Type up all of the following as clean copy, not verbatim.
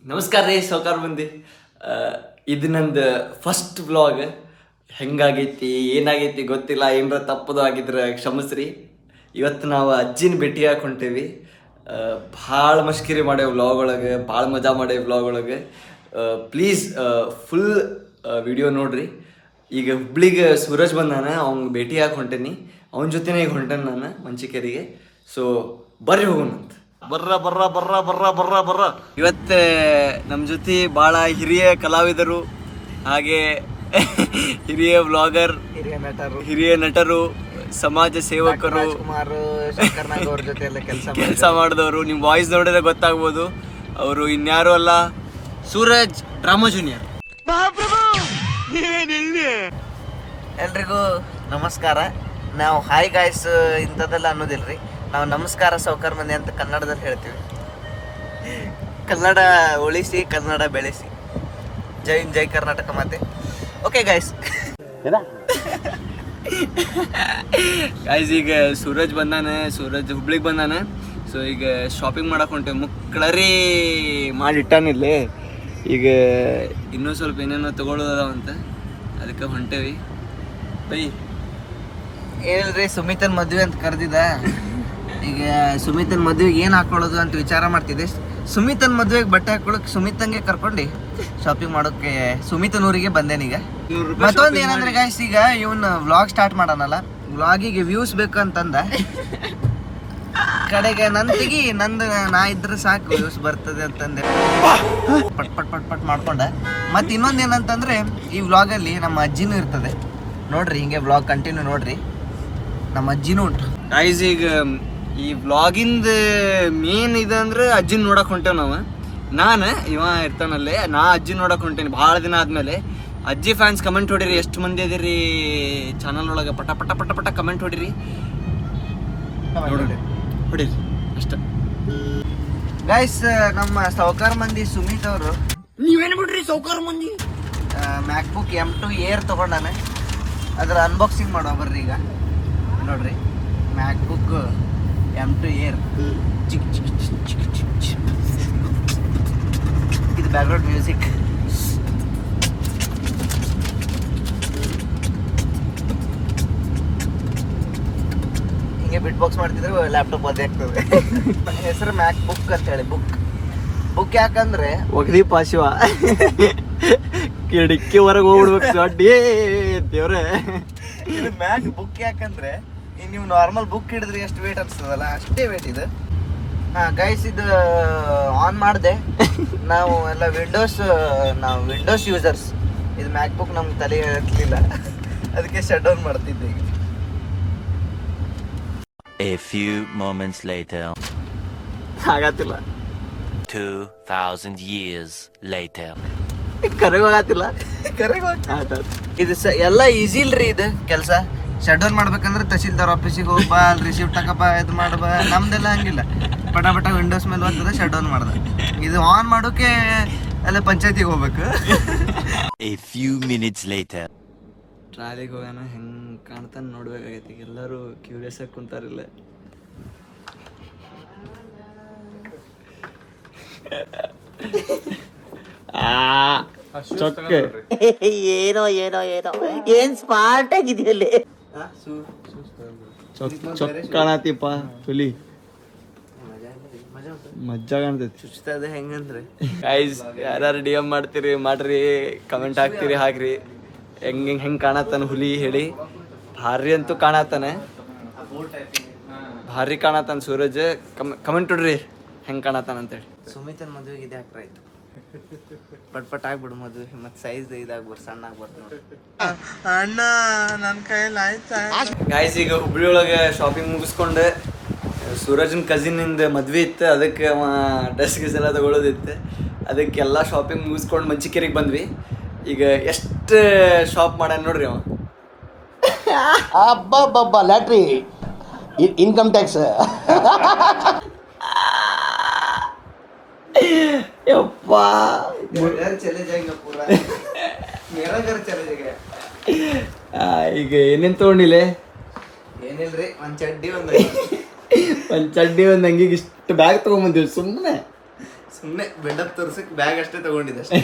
ನಮಸ್ಕಾರ ರೀ ಸಾವ್ಕಾರ ಮಂದಿ. ಇದು ನಂದು ಫಸ್ಟ್ ವ್ಲಾಗ್. ಹೆಂಗಾಗೈತಿ ಏನಾಗೈತಿ ಗೊತ್ತಿಲ್ಲ, ಏನರ ತಪ್ಪದು ಆಗಿದ್ರೆ ಕ್ಷಮಿಸ್ರಿ. ಇವತ್ತು ನಾವು ಅಜ್ಜಿನ ಭೇಟಿಯಾಗಿ ಹೊಂಟೇವಿ. ಭಾಳ ಮಷ್ಕಿರಿ ಮಾಡೇವು ವ್ಲಾಗ್ ಒಳಗೆ, ಭಾಳ ಮಜಾ ಮಾಡೇವಿ ವ್ಲಾಗ್ ಒಳಗೆ. ಪ್ಲೀಸ್ ಫುಲ್ ವಿಡಿಯೋ ನೋಡ್ರಿ. ಈಗ ಹುಬ್ಳಿಗೆ ಸೂರಜ್ ಬಂದಾನ, ಅವ್ನಿಗೆ ಭೇಟಿಯಾಗಿ ಹೊಂಟೇನಿ. ಅವನ ಜೊತೆನೇ ಈಗ ಹೊಂಟೇನಿ ನಾನು ಮಂಚಿಕೇರಿಗೆ. ಸೊ ಬರ್ರಿ ಹೋಗೋಣಂತ. ಬರ್ರ ಇವತ್ತು ನಮ್ಮ ಜೊತೆ ಭಾಳ ಹಿರಿಯ ಕಲಾವಿದರು, ಹಾಗೆ ಹಿರಿಯ ವ್ಲಾಗರ್, ಹಿರಿಯ ನಟರು, ಸಮಾಜ ಸೇವಕರು, ಕೆಲಸ ಮಾಡಿದವರು. ನಿಮ್ಮ ವಾಯ್ಸ್ ನೋಡಿದ್ರೆ ಗೊತ್ತಾಗ್ಬೋದು. ಅವರು ಇನ್ಯಾರು ಅಲ್ಲ, ಸೂರಜ್ ಡ್ರಾಮಾ ಜೂನಿಯರ್. ಎಲ್ರಿಗೂ ನಮಸ್ಕಾರ. ನಾವು ಹಾಯ್ ಗಾಯ್ಸ್ ಇಂಥದ್ದೆಲ್ಲ ಅನ್ನೋದಿಲ್ರಿ, ನಾವು ನಮಸ್ಕಾರ ಸಾವ್ಕಾರ ಮಂದಿ ಅಂತ ಕನ್ನಡದಲ್ಲಿ ಹೇಳ್ತೀವಿ. ಕನ್ನಡ ಉಳಿಸಿ, ಕನ್ನಡ ಬೆಳೆಸಿ. ಜೈ ಹಿಂದ್, ಜೈ ಕರ್ನಾಟಕ ಮಾತೆ. Okay guys. ಗಾಯ್ಸ್ ಈಗ ಸೂರಜ್ ಬಂದಾನೆ, ಸೂರಜ್ ಹುಬ್ಳಿಗೆ ಬಂದಾನೆ. ಸೊ ಈಗ ಶಾಪಿಂಗ್ ಮಾಡಕ್ಕೆ ಹೊಂಟೇವಿ. ಮುಕ್ಕಳರಿ ಮಾಡಿಟ್ಟಾನಿಲ್ಲೇ. ಈಗ ಇನ್ನೂ ಸ್ವಲ್ಪ ಏನೇನೋ ತೊಗೊಳ್ಳೋದವಂತ, ಅದಕ್ಕೆ ಹೊಂಟೇವಿ. ಬೈ ಏನಿಲ್ರಿ, ಸುಮಿತನ್ ಮದುವೆ ಅಂತ ಕರೆದಿದ್ದ. ಈಗ ಸುಮಿತನ್ ಮದುವೆಗೆ ಏನು ಹಾಕೊಳ್ಳೋದು ಅಂತ ವಿಚಾರ ಮಾಡ್ತಿದ್ದೆ. ಸುಮಿತನ್ ಮದುವೆಗೆ ಬಟ್ಟೆ ಹಾಕೊಳ್ಳೋಕೆ ಸುಮಿತಂಗೆ ಕರ್ಕೊಂಡು ಶಾಪಿಂಗ್ ಮಾಡೋಕ್ಕೆ ಸುಮಿತನ್ ಊರಿಗೆ ಬಂದೇನೀಗ. ಮತ್ತೊಂದು ಏನಂದ್ರೆ ಗಾಯ್ಸ್, ಈಗ ಇವನ್ ವ್ಲಾಗ್ ಸ್ಟಾರ್ಟ್ ಮಾಡೋಣಲ್ಲ, ವ್ಲಾಗಿಗೆ ವ್ಯೂಸ್ ಬೇಕು ಅಂತಂದ. ಕಡೆಗೆ ನಂದಿಗೆ ನಾ ಇದ್ರೆ ಸಾಕು ವ್ಯೂಸ್ ಬರ್ತದೆ ಅಂತಂದೆ ಪಟ್ ಪಟ್ ಪಟ್ ಪಟ್ ಮಾಡ್ಕೊಂಡ. ಮತ್ತೆ ಇನ್ನೊಂದು ಏನಂತಂದ್ರೆ, ಈ ವ್ಲಾಗಲ್ಲಿ ನಮ್ಮ ಅಜ್ಜಿನೂ ಇರ್ತದೆ ನೋಡ್ರಿ. ಹಿಂಗೆ ವ್ಲಾಗ್ ಕಂಟಿನ್ಯೂ ನೋಡ್ರಿ, ನಮ್ಮ ಅಜ್ಜಿನೂ ಉಂಟು. ಗಾಯ್ಸ್ ಈಗ ಈ ವ್ಲಾಗಿಂದ ಮೇನ್ ಇದೆ ಅಂದ್ರೆ ಅಜ್ಜಿನ ನೋಡಕ್ ಹೊಂಟೇವ್ ನಾವು. ನಾನು ಇವ ಇರ್ತಾನಲ್ಲೇ, ನಾ ಅಜ್ಜಿ ನೋಡಕ್ ಹೊಂಟೇನಿ ಭಾಳ ದಿನ ಆದ್ಮೇಲೆ. ಅಜ್ಜಿ ಫ್ಯಾನ್ಸ್ ಕಮೆಂಟ್ ಹೊಡಿರಿ, ಎಷ್ಟು ಮಂದಿ ಅದಿರಿ ಚಾನಲ್ ಒಳಗೆ. ಪಟ ಪಟ ಪಟ ಪಟ ಕಮೆಂಟ್ ಹೊಡಿರಿ, ಹೊಡಿರಿ ಅಷ್ಟ. ಗೈಸ್, ನಮ್ಮ ಸಾವ್ಕಾರ ಮಂದಿ ಸುಮಿತ್ ಅವರು, ನೀವೇನು ಬಿಡ್ರಿ ಸಾವ್ಕಾರ ಮಂದಿ, ಮ್ಯಾಕ್ಬುಕ್ M2 Air ತಗೊಂಡಾನೆ. ಅದರ ಅನ್ಬಾಕ್ಸಿಂಗ್ ಮಾಡೋ ಬರ್ರಿ. ಈಗ ನೋಡ್ರಿ, ಮ್ಯಾಕ್ಬುಕ್ M2 Air. ಇದು ಬ್ಯಾಕ್ಗ್ರೌಂಡ್ ಮ್ಯೂಸಿಕ್. ಹಿಂಗೆ ಬಿಟ್ ಬಾಕ್ಸ್ ಮಾಡ್ತಿದ್ರೆ ಲ್ಯಾಪ್ಟಾಪ್ ಅದೇ ಆಗ್ತದೆ. ಹೆಸರು ಮ್ಯಾಕ್ಬುಕ್ ಅಂತ ಹೇಳಿ. ಬುಕ್ ಯಾಕಂದ್ರೆ ಒಗದಿ ಪಾಶಿವ ಕಿಡಕಿ ಹೊರಗೆ ಹೋಗ್ಬಿಡ್ಬೇಕು ಅಡ್ಡಿ ದೇವ್ರೆ. ಇದು ಮ್ಯಾಕ್ ಬುಕ್ ಯಾಕಂದ್ರೆ ನೀವು ನಾರ್ಮಲ್ ಬುಕ್ ಹಿಡಿದ್ರೆ ಎಷ್ಟು ವೇಟ್ ಅನ್ಸ್ತದಲ್ಲ, ಅಷ್ಟೇ ವೇಟ್ ಇದು. ಗೈಸ್, ಇದು ಆನ್ ಮಾಡಿದೆ. ನಾವು ಎಲ್ಲ ವಿಂಡೋಸ್ ಯೂಸರ್ಸ್. ಇದು ಮ್ಯಾಕ್ ಬುಕ್ ನಮ್ಗೆ ತಲೆ ಹತ್ತಲಿಲ್ಲ, ಅದಕ್ಕೆ ಶಟ್ ಡೌನ್ ಮಾಡ್ತಿದ್ದೆ. ಈಗ A few moments later. ಆಗತ್ತಿಲ್ಲ. 2000 years later. ಕರೆಗೋಗತ್ತಿಲ್ಲ. ಇದು ಎಲ್ಲ ಈಸಿ ಇಲ್ರಿ ಇದು ಕೆಲಸ. ಶಟ್ ಡೌನ್ ಮಾಡ್ಬೇಕಂದ್ರೆ ತಹಸೀಲ್ದಾರ್ ಆಫೀಸಿಗೆ ಹೋಗ್ಬಾ, ಅಲ್ಲಿ ರಿಸಿಪ್ಟ್ ತಗೋಬಾ, ಇದು ಮಾಡಬಾ. ನಮ್ದೆಲ್ಲ ಹಂಗಿಲ್ಲ, ಪಟ ಪಟ ವಿಂಡೋಸ್ ಮೇಲೆ ಹೋಗ್ತದೆ, ಶಟ್ ಡೌನ್ ಮಾಡ್ದೆ. ಇದು ಆನ್ ಮಾಡೋಕೆ ಎಲ್ಲ ಪಂಚಾಯತಿಗೆ ಹೋಗ್ಬೇಕು. A few minutes later. ಟ್ರಾಲಿಗೆ ಹೋಗೋಣ, ಹೆಂಗೆ ಕಾಣ್ತಾನೆ ನೋಡ್ಬೇಕಾಗೈತಿ. ಎಲ್ಲರೂ ಕ್ಯೂರಿಯಸ್ ಆಗಿ ಕುಂತಾರಿಲ್ಲ. ಏನೋ ಏನ್ ಸ್ಮಾರ್ಟ್ ಆಗಿದೆಯಲ್ಲಿ. ಕಾಣತಿಪ್ಪ ಹುಲಿ, ಮಜಾ ಕಾಣ್ತೈತಿ. ಚುಚ್ತದೆ ಹೆಂಗಂದ್ರೆ. ಗೈಸ್, ಯಾರು DM ಮಾಡ್ರಿ, ಕಮೆಂಟ್ ಹಾಕ್ರಿ. ಹೆಂಗೆ ಕಾಣತ್ತಾನ ಹುಲಿ ಹೇಳಿ. ಭಾರಿ ಅಂತೂ ಕಾಣತ್ತಾನೆ, ಭಾರಿ ಕಾಣತ್ತಾನ ಸೂರಜ್. ಕಮೆಂಟ್ ಹೊಡ್ರಿ ಹೆಂಗೆ ಕಾಣತ್ತಾನ ಅಂತೇಳಿ. ಸುಮಿತನ್ ಮದುವೆಗೆ ಇದು ಹಾಕ್ರಾಯ್ತು, ಪಟ್ ಪಟ್ ಆಗ್ಬಿಡು ಮದುವೆ. ಮತ್ತೆ ಸೈಜ್ ಇದಾಗ್ಬಿಡು, ಸಣ್ಣ ಆಗ್ಬಾರ್ದು ನೋಡಿ. ಅಣ್ಣ ನನ್ನ ಕೈಯಲ್ಲಿ ಆಯ್ತಾ. ಗಾಯ್ಸ್, ಈಗ ಹುಬ್ಳಿ ಒಳಗೆ ಶಾಪಿಂಗ್ ಮುಗಿಸ್ಕೊಂಡು ಸೂರಜನ್ ಕಸಿನಿಂದ ಮದ್ವೆ ಇತ್ತು, ಅದಕ್ಕೆ ಅವ ಡ್ರೆಸ್ ಗಿಸ್ ಎಲ್ಲ ತಗೊಳ್ಳೋದಿತ್ತು. ಅದಕ್ಕೆಲ್ಲ ಶಾಪಿಂಗ್ ಮುಗಿಸ್ಕೊಂಡು ಮಂಚಿಕೇರಿಗೆ ಬಂದ್ವಿ. ಈಗ ಎಷ್ಟು ಶಾಪ್ ಮಾಡ್ಯಾನ ನೋಡ್ರಿ ಅವ. ಅಬ್ಬಬ್ಬಬ್ಬ, ಲ್ಯಾಟ್ರಿ, ಇನ್ಕಮ್ ಟ್ಯಾಕ್ಸ್. ಯಪ್ಪ, ಈಗ ಏನೇನು ತೊಗೊಂಡಿಲ್ಲ? ಏನಿಲ್ರಿ, ಒಂದ್ ಚಡ್ಡಿ, ಒಂದ್ ಚಡ್ಡಿ, ಒಂದು ಅಂಗಿಗೆ ಇಷ್ಟು ಬ್ಯಾಗ್ ತೊಗೊಂಬಂದಿವಿ ಸುಮ್ಮನೆ. ಸುಮ್ಮನೆ ಬಿಲ್ಡಪ್ ತೋರ್ಸಕ್ ಬ್ಯಾಗ್ ಅಷ್ಟೇ ತಗೊಂಡಿದ್ದೆ ಅಷ್ಟೇ.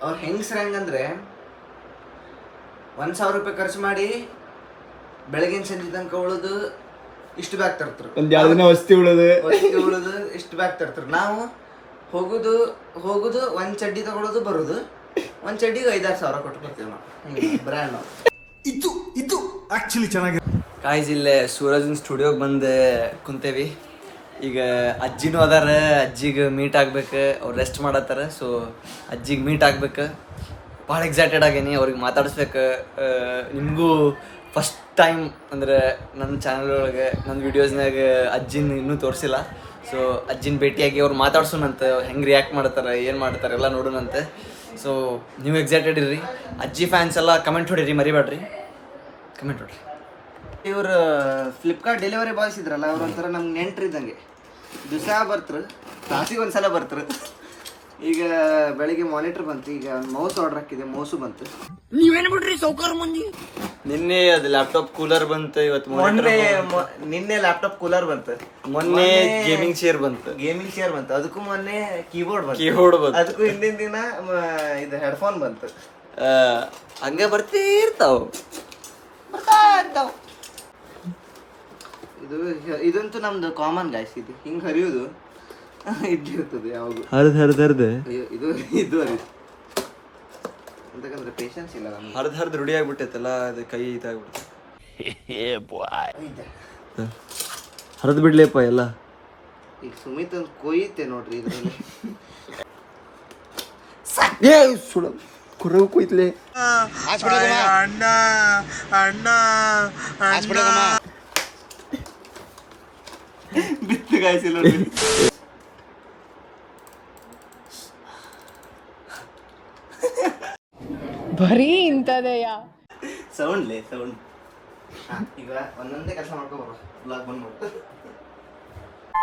ಅವ್ರ ಹೆಂಗ್ಸ್ರ ಹೆಂಗಂದ್ರೆ 1,000 ರೂಪಾಯಿ ಖರ್ಚು ಮಾಡಿ ಬೆಳಗಿನ ಸಂಜೆ ತನಕ ಉಳಿದು ಇಷ್ಟು ಬ್ಯಾಗ್ ತರ್ತಾರೆ. ಒಂದ್ 2 ದಿನ ವಸ್ತಿ ಉಳಿದು ಇಷ್ಟು ಬ್ಯಾಗ್ ತರ್ತಾರೆ. ನಾವು ಹೋಗುದು ಒಂದ್ ಚಡ್ಡಿ ತಗೊಳ್ಳೋದು ಬರೋದು, ಒಂದ್ ಚಡ್ಡಿಗೆ 5-6 ಸಾವಿರ ಕೊಟ್ಟು ಬರ್ತೀವಿ ನಾವು. ಬ್ರ್ಯಾಂಡ್ ನಾವು. ಇದು ಆಕ್ಚುಲಿ ಚೆನ್ನಾಗಿ. ಕಾಯ್ಸ್ ಇಲ್ಲೇ ಸೂರಜನ್ ಸ್ಟುಡಿಯೋಗೆ ಬಂದು ಕುಂತೇವಿ. ಈಗ ಅಜ್ಜಿನೂ ಅದಾರ, ಅಜ್ಜಿಗೆ ಮೀಟ್ ಆಗ್ಬೇಕು. ಅವ್ರು ರೆಸ್ಟ್ ಮಾಡತ್ತಾರ. ಸೊ ಅಜ್ಜಿಗೆ ಮೀಟ್ ಆಗ್ಬೇಕು. ಭಾಳ ಎಕ್ಸೈಟೆಡ್ ಆಗೇನಿ. ಅವ್ರಿಗೆ ಮಾತಾಡಿಸ್ಬೇಕು. ನಿಮಗೂ ಫಸ್ಟ್ ಟೈಮ್ ಅಂದರೆ ನನ್ನ ಚಾನಲ್ ಒಳಗೆ ನನ್ನ ವೀಡಿಯೋಸ್ನಾಗ ಅಜ್ಜಿನ ಇನ್ನೂ ತೋರಿಸಿಲ್ಲ. ಸೊ ಅಜ್ಜಿನ ಭೇಟಿಯಾಗಿ ಅವ್ರು ಮಾತಾಡ್ಸೋಣಂತೆ, ಹೆಂಗೆ ರಿಯಾಕ್ಟ್ ಮಾಡ್ತಾರೆ, ಏನು ಮಾಡ್ತಾರೆ ಎಲ್ಲ ನೋಡೋಣಂತೆ. ಸೊ ನೀವು ಎಕ್ಸೈಟೆಡ್ ಇರ್ರಿ. ಅಜ್ಜಿ ಫ್ಯಾನ್ಸ್ ಎಲ್ಲ ಕಮೆಂಟ್ ಹೊಡೀರಿ, ಮರಿಬೇಡ್ರಿ, ಕಮೆಂಟ್ ಹೊಡ್ರಿ. ಇವ್ರು ಫ್ಲಿಪ್ಕಾರ್ಟ್ ಡೆಲಿವರಿ ಬಾಯ್ಸ್ ಇದ್ರಲ್ಲ, ಅವ್ರ ಒಂಥರ ನಮ್ಗೆ ನೆಂಟ್ರು ಇದ್ದಂಗೆ. ದಿವಸ ಬರ್ತಾರೆ, ತಾಸಿಗೆ ಒಂದ್ಸಲ ಬರ್ತಾರೆ. ಈಗ ಬೆಳಿಗ್ಗೆ ಮಾನಿಟರ್ ಬಂತು, ಈಗ ಮೌಸ್ ಆರ್ಡರ್ ಹಾಕಿದೆ, ಮೌಸು ಬಂತು. ನೀವೇನು ಬಿಡ್ರಿ ಸೌಕರ್ ಮಂದಿ. ನಿನ್ನೆ ಅದು ಲ್ಯಾಪ್ಟಾಪ್ ಕೂಲರ್ ಬಂತು, ಇವತ್ತು ನಿನ್ನೆ ಲ್ಯಾಪ್ಟಾಪ್ ಕೂಲರ್ ಬಂತು, ಮೊನ್ನೆ ಗೇಮಿಂಗ್ ಚೇರ್ ಬಂತು, ಅದಕ್ಕೂ ಮೊನ್ನೆ ಕೀಬೋರ್ಡ್ ಬಂತು, ಅದಕ್ಕೂ ಹಿಂದಿನ ದಿನ ಇದು ಹೆಡ್ಫೋನ್ ಬಂತು. ಹಂಗೆ ಬರ್ತಾ ಇರ್ತಾವ. ಇದಂತೂ ನಮ್ದು ಕಾಮನ್ ಗಾಯ್ಸ್. ಇದು ಹಿಂಗೆ ಹರಿಯೋದು ಇದ್ದಿರ್ತದೆ ಯಾವಾಗ. ಹರಿದು ಇದು ಹರಿದು ಅಂತಕಂದ್ರೆ ಪೇಷನ್ಸ್ ಇಲ್ಲ ನಮ್ಗೆ. ಹರಿದು ರೂಢಿ ಆಗ್ಬಿಟ್ಟೈತಲ್ಲ, ಅದು ಕೈ ಇದಾಗ್ಬಿಟ್ಟೆ. ಹರಿದು ಬಿಡ್ಲಿಪ್ಪ ಎಲ್ಲ. ಈಗ ಸುಮಿತ್ ಒಂದು ಕೊಯ್ಯುತ್ತೆ ನೋಡ್ರಿ ಇದ್ರಲ್ಲಿ. ಕುರ್ರ ಕೊಯ್ತ್ಲೆ ಬಿತ್ತು ಗಾಯ್ಸಿಲ್ಲ ನೋಡ್ರಿ. ಬರೀ ಇಂಥದೆಯ ಸೌಂಡ್. ಈಗ ಒಂದೊಂದೇ ಕೆಲಸ ಮಾಡ್ಕೊಬಾರ, ಬ್ಲಾಗ್ ಬಂದ್ಬಿಟ್ಟು.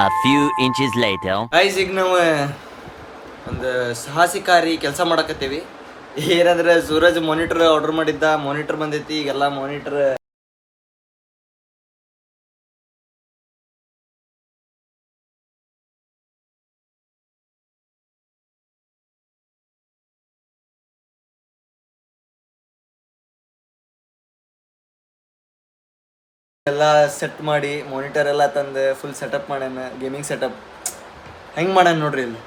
A few inches later. Guys, ಈಗ ನಾವು ಒಂದು ಸಾಹಸಿಕಾರಿ ಕೆಲಸ ಮಾಡಕತ್ತೀವಿ. ಏನಂದ್ರೆ ಸೂರಜ್ ಮಾನಿಟರ್ ಆರ್ಡರ್ ಮಾಡಿದ್ದ, ಮಾನಿಟರ್ ಬಂದೈತಿ. ಈಗೆಲ್ಲ ಮಾನಿಟರ್ ಎಲ್ಲ ಸೆಟ್ ಮಾಡಿ, ಮಾನಿಟರ್ ಎಲ್ಲ ತಂದು ಫುಲ್ ಸೆಟಪ್ ಮಾಡ್ಯಾನ. ಗೇಮಿಂಗ್ ಸೆಟಪ್ ಹೆಂಗೆ ಮಾಡ್ಯಾನ ನೋಡ್ರಿ ಇಲ್ಲಿ.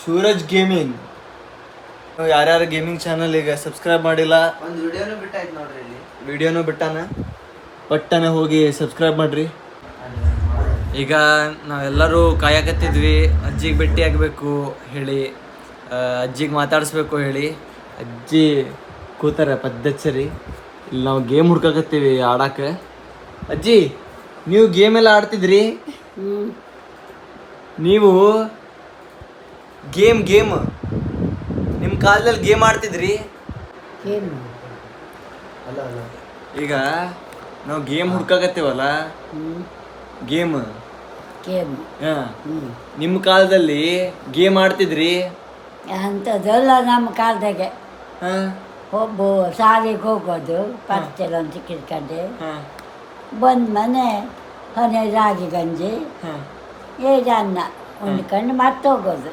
ಸೂರಜ್ ಗೇಮಿಂಗ್. ಯಾರ್ಯಾರು ಗೇಮಿಂಗ್ ಚಾನಲ್ ಈಗ ಸಬ್ಸ್ಕ್ರೈಬ್ ಮಾಡಿಲ್ಲ, ಒಂದು ವಿಡಿಯೋನು ಬಿಟ್ಟಾಯ್ತು ನೋಡ್ರಿ ಇಲ್ಲಿ. ವಿಡಿಯೋನು ಬಿಟ್ಟಾನ, ಪಟ್ಟನೆ ಹೋಗಿ ಸಬ್ಸ್ಕ್ರೈಬ್ ಮಾಡ್ರಿ. ಈಗ ನಾವೆಲ್ಲರೂ ಕಾಯಕತ್ತಿದ್ವಿ ಅಜ್ಜಿಗೆ ಭೇಟಿ ಆಗಬೇಕು ಹೇಳಿ, ಅಜ್ಜಿಗೆ ಮಾತಾಡಿಸ್ಬೇಕು ಹೇಳಿ. ಅಜ್ಜಿ ಕೂತಾರೆ ಪದ್ಧತಿ. ಇಲ್ಲಿ ನಾವು ಗೇಮ್ ಹುಡ್ಕಕತ್ತೀವಿ ಆಡಕ್ಕೆ. ಅಜ್ಜಿ, ನೀವು ಗೇಮ್ ಎಲ್ಲ ಆಡ್ತಿದ್ರಿ? ನೀವು ಗೇಮ್ ನಿಮ್ಮ ಕಾಲದಲ್ಲಿ ಗೇಮ್ ಆಡ್ತಿದ್ರಿ? ಈಗ ನಾವು ಗೇಮ್ ಹುಡ್ಕಕತ್ತೀವಲ್ಲ, ಗೇಮ್ ನಿಮ್ಮ ಕಾಲದಲ್ಲಿ ಗೇಮ್ ಆಡ್ತಿದ್ರಿ? ಅಂಥದ್ದೆಲ್ಲ ನಮ್ಮ ಕಾಲದಾಗೆ ಒಬ್ಬ ಶಾಲೆಗೆ ಹೋಗೋದು, ಪರ್ಚೆಲ್ಲ ಸಿಕ್ಕಿದ್ಕಂಡು ಬಂದ ಮನೆ ಹೊನೆ ರಾಗಿ ಗಂಜಿ ಅನ್ನ ಉಂಡ್ಕೊಂಡು ಮತ್ತೆ ಹೋಗೋದು.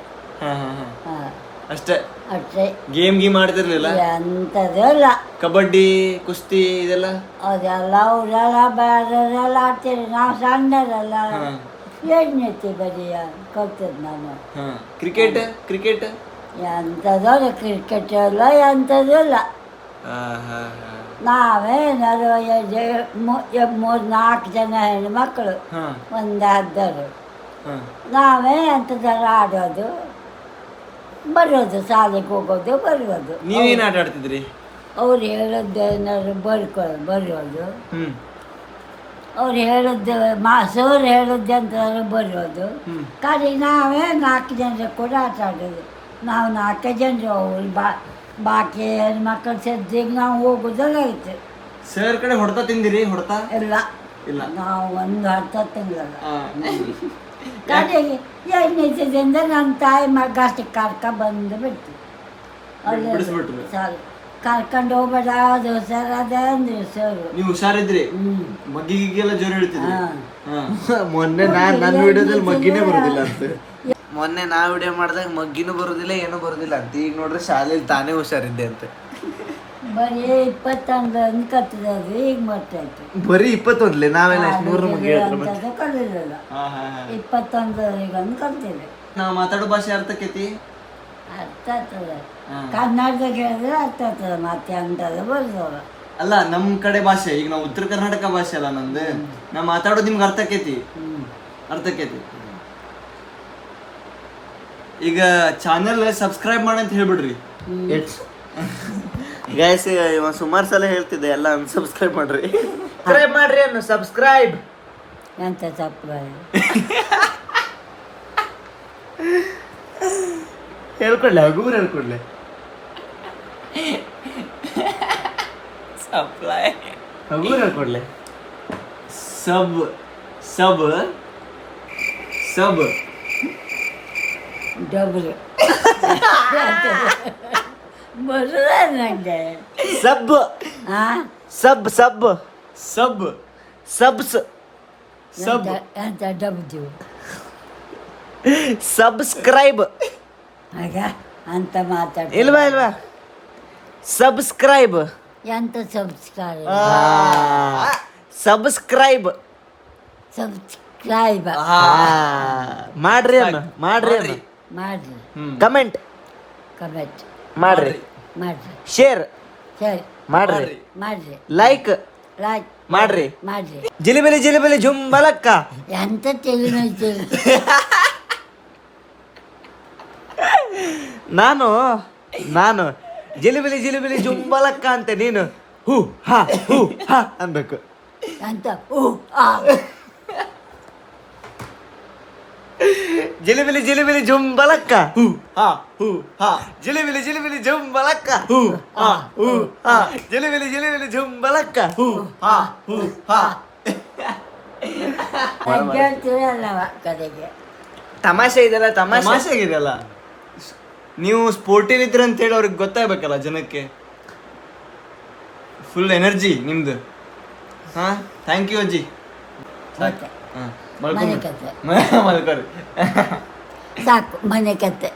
ಅಷ್ಟೇ ಅಷ್ಟೇ. ಗೇಮ್ ಆಡ್ತಿರ್ಲಿಲ್ಲ? ಅಂಥದ್ದೆಲ್ಲ ಕಬಡ್ಡಿ, ಕುಸ್ತಿ ಇದೆಲ್ಲ ಅದೆಲ್ಲ ಅವರೆಲ್ಲ ಬೇರೆಲ್ಲ ಆಡ್ತೀರಿ. ನಾವು ಸಣ್ಣದಲ್ಲ, ಏಳ್ನೇತಿ ಬರೀ ಕಲ್ತದ್ದು ನಾನು. ಕ್ರಿಕೆಟ್ ಎಂಥದಲ್ಲ, ಕ್ರಿಕೆಟ್ ಎಲ್ಲ ಎಂಥದಿಲ್ಲ. ನಾವೇನಾದ್ರು 3-4 ಜನ ಹೆಣ್ಮಕ್ಳು, ಒಂದು 10. ನಾವೇ ಎಂಥದೆಲ್ಲ ಆಡೋದು, ಬರೋದು, ಶಾಲೆಗೆ ಹೋಗೋದು, ಬರೋದು. ನೀವೇನು ಆಟ ಆಡ್ತಿದ್ರಿ? ಅವ್ರು ಹೇಳದ್ದು ಏನಾದ್ರು ಬರೋದು, ಅವ್ರು ಹೇಳಿದ್ದು ಸರ್ ಹೇಳಿದ್ದು ಅಂತ ಬರೋದು. ಖಾಲಿ ನಾವೇ 4 ಜನರು ಕೂಡ ಆಟ ಆಡೋದು. ನಾವು 4 ಜನರು, ಅವ್ರು ಬಾಕಿ ಹೆಣ್ಮಕ್ಳು ಸದ್ಯಗೆ ನಾವು ಹೋಗೋದಲ್ಲ ಐತೆ. ಸರ್ ಕಡೆ ಹೊಡ್ತಾ ತಿಂದಿರಿ? ಹೊಡ್ತಾ ಇಲ್ಲ, ಇಲ್ಲ, ನಾವು ಒಂದು 10 ತಿಂಗಳಲ್ಲ. ಕಡೆಗೆ 8ನೇದಿಂದ ನನ್ನ ತಾಯಿ ಮಗ ಅಷ್ಟಕ್ಕೆ ಕರ್ಕ ಬಂದು ಬಿಡ್ತು. ಸಾಲು ಕರ್ಕೊಂಡು ಹೋಗ್ಬೇಡ ಅದು ಹುಷಾರದ ಅಂದ್ರು ಸರ್. ನೀವು ಹುಷಾರಿದ್ರಿ, ಮಗ್ಗಿಗೆಲ್ಲ ಜೋರು ಹೇಳ್ತಿದ್ರಿ. ಮೊನ್ನೆ ನನ್ನ ವಿಡಿಯೋದಲ್ಲಿ ಮಗ್ಗಿನೇ ಬರೋದಿಲ್ಲ ಅಂತ. ಮೊನ್ನೆ ನಾ ವಿಡಿಯೋ ಮಾಡಿದಾಗ ಮಗ್ಗಿನೂ ಬರೋದಿಲ್ಲ ಏನೂ ಬರೋದಿಲ್ಲ ಅಂತ. ಈಗ ನೋಡ್ರೆ ಶಾಲೆಯಲ್ಲಿ ತಾನೇ ಹುಷಾರಿದ್ದೆ ಅಂತ. ಬರೀ 21 ಅನ್ಕತ್ತದ ಅದು ಈಗ ಮಾಡ್ತಾಯಿತ್ತು. ಬರೀ 21 ನಾವೆಲ್ಲ ನೂರು ಅಂತದ್ದು ಕಲಿಲಿಲ್ಲ. 21 ಈಗ ಅನ್ಕೊಳ್ತೇವೆ. ನಾವು ಮಾತಾಡೋ ಭಾಷೆ ಅರ್ಥಕ್ಕೈತಿ? ಅರ್ಥ ಆಗ್ತದೆ. ಕನ್ನಡದಾಗ ಹೇಳಿದ್ರೆ ಅರ್ಥ ಆಗ್ತದೆ, ಮತ್ತೆ ಅಂತದ ಬರ್ದವ. ಅಲ್ಲ, ನಮ್ ಕಡೆ ಭಾಷೆ, ಈಗ ನಾವು ಉತ್ತರ ಕರ್ನಾಟಕ ಭಾಷೆ ಅಲ್ಲ ನಂದು. ನಾ ಮಾತಾಡೋದು ನಿಮ್ಗೆ ಅರ್ಥಕ್ಕೈತಿ? ಅರ್ಥಕ್ಕೈತಿ. ಈಗ ಚಾನೆಲ್ ಸಬ್ಸ್ಕ್ರೈಬ್ ಮಾಡಂತ ಹೇಳ್ಬಿಡ್ರಿ. ಗೈಸ್ ಸುಮಾರು ಸಲ ಹೇಳ್ತಿದ್ದೆ ಎಲ್ಲ ಅನ್ಸಬ್ಸ್ಕ್ರೈಬ್ ಮಾಡ್ರಿ. ಸಬ್ಸ್ಕ್ರೈಬ್ ಮಾಡ್ರಿ ಅನ್ನು ಸಬ್ಸ್ಕ್ರೈಬ್ ಎಂತ ತಪ್ಪು ಹೇಳ್ಕೊಡ್ಲೆ, ಹಗೂರ್ ಹೇಳ್ಕೊಡ್ಲೆ. ಸಪ್ಲೈ ಹಗೂರ್ ಹೇಳ್ಕೊಡ್ಲೆ. ಸಬ್ ಸಬ್ ಸಬ್ ಡಬಲ್ ಬರೋದ ನಂಗೆ. ಸಬ್ ಹಾಂ ಸಬ್ ಸಬ್ ಸಬ್ ಸಬ್ಸ್ ಸಬ್ ಎಂತ ಡಬ್ದು ಸಬ್ಸ್ಕ್ರೈಬ್ ಆಗ ಅಂತ ಮಾತಾಡ. ಇಲ್ವಾ ಸಬ್ಸ್ಕ್ರೈಬ್. ಎಂತ ಸಬ್ಸ್ಕ್ರೈಬ್ ಸಬ್ಸ್ಕ್ರೈಬ್ ಸಬ್ಸ್ಕ್ರೈಬ್ ಮಾಡ್ರಿ ಅನ್ನ ಮಾಡ್ರಿ ಮಾಡ್ರಿ. ಕಮೆಂಟ್ ಕಮೆಂಟ್ ಮಾಡ್ರಿ, ಮಾಡ್ರಿ. ಶೇರ್ ಸರಿ ಮಾಡ್ರಿ, ಮಾಡ್ರಿ. ಲೈಕ್ ಲೈಕ್ ಮಾಡ್ರಿ. ಮಾಡ್ರಿ. ಜಿಲಿಬಿಲಿ ಜಿಲಿಬಿಲಿ ಜುಂಬಲಕ್ಕ. ಎಂತ ತಿಳಿನೈತಿ. ನಾನು ಜಿಲಿಬಿಲಿ ಜಿಲಿಬಿಲಿ ಜುಂಬಲಕ್ಕ ಅಂತ, ನೀನು ಹೂ ಹಾ ಅನ್ಬೇಕು. ಅಂತ ಜಿಲಿಬಿಲಿ ಜಿಲಿಬಿಲಿ ಜುಂಬಲಕ್ಕ. ಹಾ ಹೂ ಹಾ ಜಿಲಿಬಿಲಿ ಜಿಲಿಬಿಲಿ ಜುಂಬಲಕ್ಕ. ಜಿಲಿಬಿಲಿ ಜಿಲಿಬಿಲಿ ಜುಂಬಲಕ್ಕ. ಹಾ ಹೂ ಹಾ. ಹೇಳ್ತೀರಲ್ಲವ ಕಡೆಗೆ. ತಮಾಷೆ ಇದೆಲ್ಲ ತಮಾಷೆ. ತಮಾಷೆ ಆಗಿದೆಯಲ್ಲ. ನೀವು ಸ್ಪೋರ್ಟಿವ್ ಇದ್ರಿ ಅಂತೇಳಿ ಅವ್ರಿಗೆ ಗೊತ್ತಾಗ್ಬೇಕಲ್ಲ ಜನಕ್ಕೆ. ಫುಲ್ ಎನರ್ಜಿ ನಿಮ್ದು. ಹಾ, ಥ್ಯಾಂಕ್ ಯು ಅಜ್ಜಿ. ಮತ್ತೆ ಹಾ, ಮನೆ ಕತೆ ಮಲ್ಕೋರಿ. ಸಾಕು, ಮನೆ ಕತೆ.